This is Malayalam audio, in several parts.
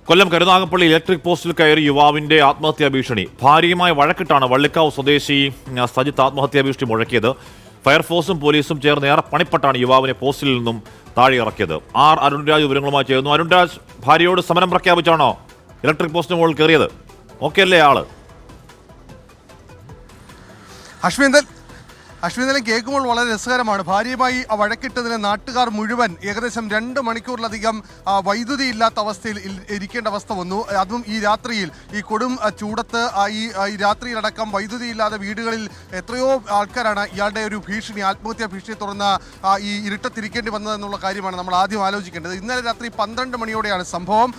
കൊല്ലം കരുനാഗപ്പള്ളി ഇലക്ട്രിക് പോസ്റ്റിൽ കയറി യുവാവിന്റെ ആത്മഹത്യാ ഭീഷണി. ഭാര്യയുമായി വഴക്കിട്ടാണ് വള്ളിക്കാവ് സ്വദേശി സജിത്ത് ആത്മഹത്യാ ഭീഷണി മുഴക്കിയത്. ഫയർഫോഴ്സും പോലീസും ചേർന്ന് ഏറെ പണിപ്പെട്ടാണ് യുവാവിനെ പോസ്റ്റിൽ നിന്നും താഴെ ഇറക്കിയത്. അരുൺരാജ് വിവരങ്ങളുമായി ചേർന്നു. അരുൺരാജ്, ഭാര്യയോട് സമരം പ്രഖ്യാപിച്ചാണോ ഇലക്ട്രിക് പോസ്റ്റിന് മുകളിൽ കയറിയത്? ഓക്കെ അല്ലേ ആള്? അശ്വിന്ദനം കേൾക്കുമ്പോൾ വളരെ രസകരമാണ്. ഭാര്യയുമായി വഴക്കിട്ടതിന് നാട്ടുകാർ മുഴുവൻ ഏകദേശം 2 മണിക്കൂറിലധികം വൈദ്യുതി ഇല്ലാത്ത അവസ്ഥയിൽ ഇരിക്കേണ്ട അവസ്ഥ വന്നു. അതും ഈ രാത്രിയിൽ, ഈ കൊടും ചൂടത്ത് ഈ രാത്രിയിലടക്കം വൈദ്യുതി ഇല്ലാതെ വീടുകളിൽ എത്രയോ ആൾക്കാരാണ് ഇയാളുടെ ഒരു ഭീഷണി, ആത്മഹത്യാ ഭീഷണി തുറന്ന് ഈ ഇരുട്ടത്തിരിക്കേണ്ടി വന്നതെന്നുള്ള കാര്യമാണ് നമ്മൾ ആദ്യം ആലോചിക്കേണ്ടത്. ഇന്നലെ രാത്രി 12 മണിയോടെയാണ് സംഭവം.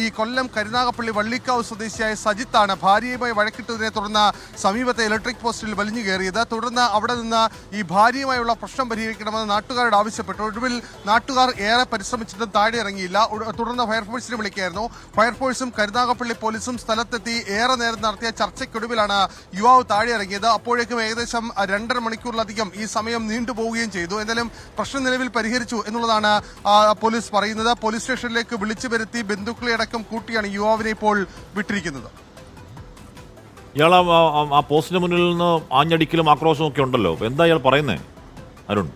ഈ കൊല്ലം കരുനാഗപ്പള്ളി വള്ളിക്കാവ് സ്വദേശിയായ സജിത്താണ് ഭാര്യയുമായി വഴക്കിട്ടതിനെ തുടർന്ന് സമീപത്തെ ഇലക്ട്രിക് പോസ്റ്റിൽ വലിഞ്ഞു കയറിയത്. തുടർന്ന് അവിടെ നിന്ന് ഈ ഭാര്യയുമായുള്ള പ്രശ്നം പരിഹരിക്കണമെന്ന് നാട്ടുകാരോട് ആവശ്യപ്പെട്ടു. ഒടുവിൽ നാട്ടുകാർ ഏറെ പരിശ്രമിച്ചിട്ടും താഴെ ഇറങ്ങിയില്ല. തുടർന്ന് ഫയർഫോഴ്സിനെ വിളിക്കുകയായിരുന്നു. ഫയർഫോഴ്സും കരുനാഗപ്പള്ളി പോലീസും സ്ഥലത്തെത്തി ഏറെ നേരം നടത്തിയ ചർച്ചയ്ക്കൊടുവിലാണ് യുവാവ് താഴെ ഇറങ്ങിയത്. അപ്പോഴേക്കും ഏകദേശം 2.5 മണിക്കൂറിലധികം ഈ സമയം നീണ്ടുപോവുകയും ചെയ്തു. എന്തായാലും പ്രശ്നം നിലവിൽ പരിഹരിച്ചു എന്നുള്ളതാണ് പോലീസ് പറയുന്നത്. പോലീസ് സ്റ്റേഷനിലേക്ക് വിളിച്ചു വരുത്തി ബന്ധുക്കളെ അടക്കം കൂട്ടിയാണ് യുവാവിനെ ഇപ്പോൾ വിട്ടിരിക്കുന്നത്. ഇയാൾ ആ പോസ്റ്റിന് മുന്നിൽ നിന്ന് ആഞ്ഞടിക്കലും ആക്രോശവും ഒക്കെ ഉണ്ടല്ലോ. എന്താ ഇയാൾ പറയുന്നേ അരുൺ?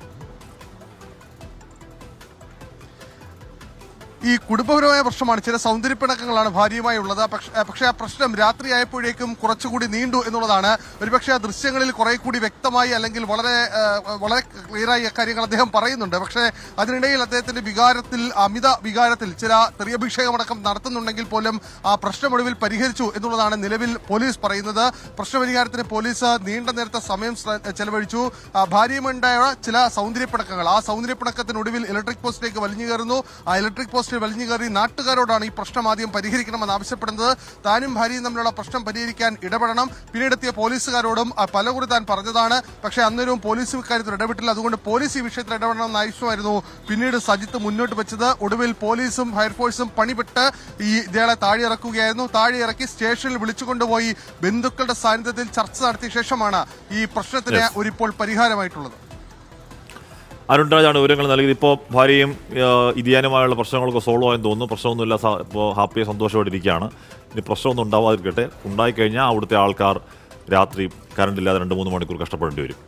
ഈ കുടുംബപരമായ പ്രശ്നമാണ്. ചില സൗന്ദര്യപ്പിണക്കങ്ങളാണ് ഭാര്യയുമായി ഉള്ളത്. പക്ഷേ ആ പ്രശ്നം രാത്രിയായപ്പോഴേക്കും കുറച്ചുകൂടി നീണ്ടു എന്നുള്ളതാണ്. ഒരുപക്ഷെ ആ ദൃശ്യങ്ങളിൽ കുറെ കൂടി വ്യക്തമായി അല്ലെങ്കിൽ വളരെ ക്ലിയറായി കാര്യങ്ങൾ അദ്ദേഹം പറയുന്നുണ്ട്. പക്ഷേ അതിനിടയിൽ അദ്ദേഹത്തിന്റെ അമിത വികാരത്തിൽ ചില തെറിയഭിഷേകമടക്കം നടത്തുന്നുണ്ടെങ്കിൽ പോലും ആ പ്രശ്നമൊടുവിൽ പരിഹരിച്ചു എന്നുള്ളതാണ് നിലവിൽ പോലീസ് പറയുന്നത്. പ്രശ്നപരിഹാരത്തിന് പോലീസ് നീണ്ട നേരത്തെ സമയം ചെലവഴിച്ചു. ഭാര്യയുമുണ്ടായ ചില സൗന്ദര്യപ്പിണക്കങ്ങൾ, ആ സൗന്ദര്യപ്പിണക്കത്തിനൊടുവിൽ ഇലക്ട്രിക് പോസ്റ്റിലേക്ക് വലിഞ്ഞു കയറുന്നു. ആ ഇലക്ട്രിക് പോസ്റ്റ് വലിഞ്ഞു കയറി നാട്ടുകാരോടാണ് ഈ പ്രശ്നം ആദ്യം പരിഹരിക്കണമെന്ന് ആവശ്യപ്പെടുന്നത്. താനും ഭാര്യയും തമ്മിലുള്ള പ്രശ്നം പരിഹരിക്കാൻ ഇടപെടണം. പിന്നീടെത്തിയ പോലീസുകാരോടും പലകുറി താൻ പറഞ്ഞതാണ്. പക്ഷേ അന്നേരവും പോലീസ് ഇക്കാര്യത്തിൽ ഇടപെട്ടില്ല. അതുകൊണ്ട് പോലീസ് ഈ വിഷയത്തിൽ ഇടപെടണമെന്ന ആവശ്യമായിരുന്നു പിന്നീട് സജിത്ത് മുന്നോട്ട് വെച്ചത്. ഒടുവിൽ പോലീസും ഫയർഫോഴ്സും പണിപ്പെട്ട് ഇയാളെ താഴെ ഇറക്കുകയായിരുന്നു. താഴെ ഇറക്കി സ്റ്റേഷനിൽ വിളിച്ചുകൊണ്ടുപോയി ബന്ധുക്കളുടെ സാന്നിധ്യത്തിൽ ചർച്ച നടത്തിയ ശേഷമാണ് ഈ പ്രശ്നത്തിന് ഒരിപ്പോൾ പരിഹാരമായിട്ടുള്ളത്. അരുൺരാജാണ് വിവരങ്ങൾ നൽകിയത്. ഇപ്പോൾ ഭാര്യയും ഇതിയാനുമായുള്ള പ്രശ്നങ്ങളൊക്കെ സോൾവ് ആയെന്ന് തോന്നുന്നു. പ്രശ്നമൊന്നുമില്ല, ഇപ്പോൾ ഹാപ്പിയായി സന്തോഷമായിട്ടിരിക്കുകയാണ്. ഇനി പ്രശ്നമൊന്നും ഉണ്ടാവാതിരിക്കട്ടെ. ഉണ്ടായിക്കഴിഞ്ഞാൽ അവിടുത്തെ ആൾക്കാർ രാത്രി കറണ്ടില്ലാതെ 2-3 മണിക്കൂർ കഷ്ടപ്പെടേണ്ടി വരും.